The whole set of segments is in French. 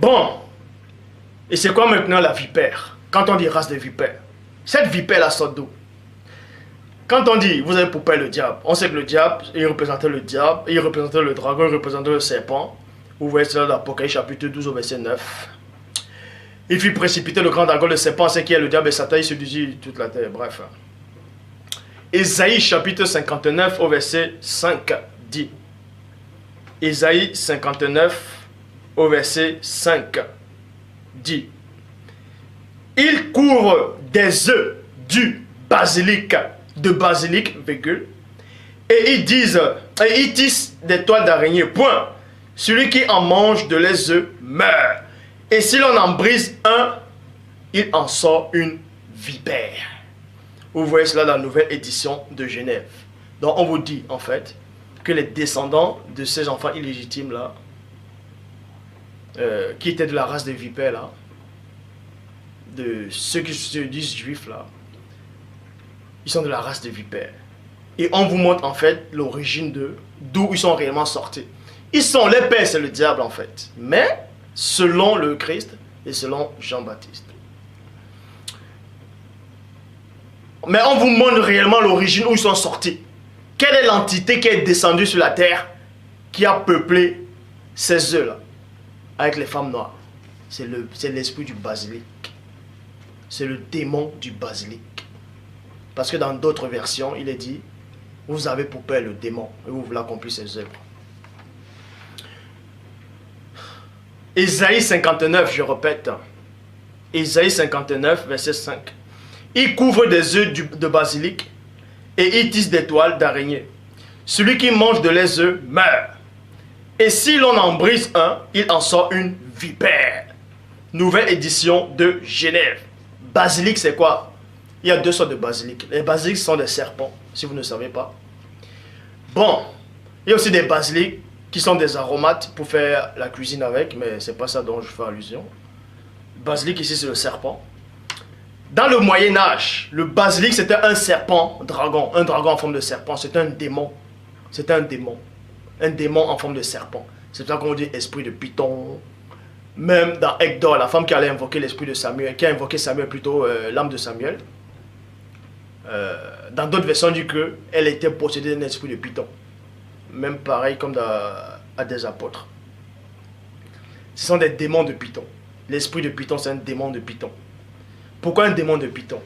Bon, et c'est quoi maintenant la vipère? Quand on dit race de vipère, cette vipère-là sort d'où? Quand on dit, vous avez pour père le diable, on sait que le diable, il représentait le diable, il représentait le dragon, il représentait le serpent. Vous voyez cela dans l'Apocalypse chapitre 12 au verset 9. Il fit précipiter le grand dragon, le serpent, c'est qui est le diable et Satan, il séduisit toute la terre, bref. Ésaïe chapitre 59 au verset 5 dit. Ésaïe 59 au verset 5 dit. Il couvre des œufs du basilic, de basilic, virgule, et ils disent, et ils tissent des toiles d'araignée, point. Celui qui en mange de les œufs meurt. Et si l'on en brise un, il en sort une vipère. Vous voyez cela dans la nouvelle édition de Genève. Donc on vous dit en fait que les descendants de ces enfants illégitimes là, qui étaient de la race des vipères là, de ceux qui se disent juifs là, ils sont de la race des vipères. Et on vous montre en fait l'origine d'où ils sont réellement sortis. Ils sont, les pères c'est le diable en fait, mais selon le Christ et selon Jean-Baptiste. Mais on vous montre réellement l'origine où ils sont sortis. Quelle est l'entité qui est descendue sur la terre, qui a peuplé ces œufs là, avec les femmes noires? C'est l'esprit du basilic. C'est le démon du basilic. Parce que dans d'autres versions, il est dit, vous avez pour père le démon, et vous voulez accomplir ses œuvres. Ésaïe 59, je répète. Ésaïe 59, verset 5. Il couvre des œufs de basilic et il tisse des toiles d'araignée. Celui qui mange de les œufs meurt. Et si l'on en brise un, il en sort une vipère. Nouvelle édition de Genève. Basilic, c'est quoi? Il y a deux sortes de basilic. Les basilics sont des serpents, si vous ne savez pas. Bon, il y a aussi des basilics qui sont des aromates pour faire la cuisine avec, mais c'est pas ça dont je fais allusion. Basilic ici, c'est le serpent. Dans le Moyen-Âge, le basilic c'était un serpent dragon, un dragon en forme de serpent, c'est un démon. C'est un démon en forme de serpent. C'est ça qu'on dit esprit de Python. Même dans Hector, la femme qui allait invoquer l'esprit de Samuel, qui a invoqué Samuel plutôt, l'âme de Samuel. Dans d'autres versions, on dit qu'elle était possédée d'un esprit de Python. Même pareil comme à des apôtres. Ce sont des démons de Python. L'esprit de Python, c'est un démon de Python. Pourquoi un démon de Python?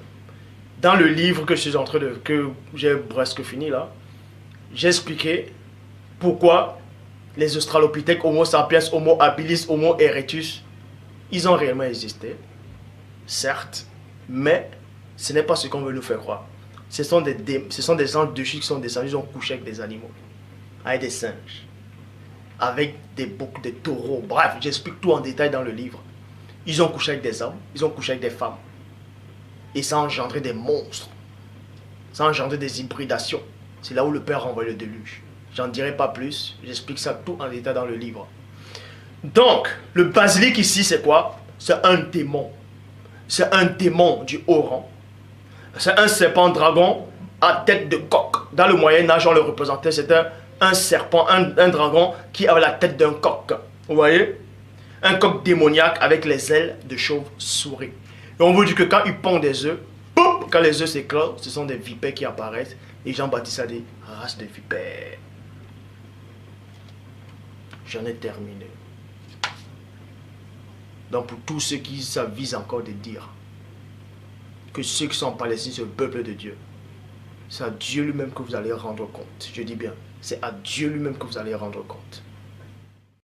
Dans le livre que je suis en train de... que j'ai presque fini là, j'ai expliqué pourquoi les Australopithèques, Homo sapiens, Homo habilis, Homo erectus, ils ont réellement existé. Certes, mais ce n'est pas ce qu'on veut nous faire croire. Ce sont des anges de chute qui sont descendus, ils ont couché avec des animaux, avec des singes, avec des boucs, des taureaux. Bref, j'explique tout en détail dans le livre. Ils ont couché avec des hommes, ils ont couché avec des femmes. Et ça a engendré des monstres. Ça a engendré des hybridations. C'est là où le Père envoie le déluge. J'en dirai pas plus. J'explique ça tout en détail dans le livre. Donc, le basilic ici, c'est quoi? C'est un démon. C'est un démon du haut rang. C'est un serpent dragon à tête de coq. Dans le Moyen-Âge, on le représentait. C'était un serpent, un dragon qui avait la tête d'un coq. Vous voyez? Un coq démoniaque avec les ailes de chauve-souris. Et on vous dit que quand il pond des œufs, quand les œufs s'éclosent, ce sont des vipères qui apparaissent. Et Jean-Baptiste a dit, race de vipères. J'en ai terminé. Donc pour tous ceux qui s'avisent encore de dire que ceux qui sont en Palestine, c'est le peuple de Dieu, c'est à Dieu lui-même que vous allez rendre compte. Je dis bien, c'est à Dieu lui-même que vous allez rendre compte.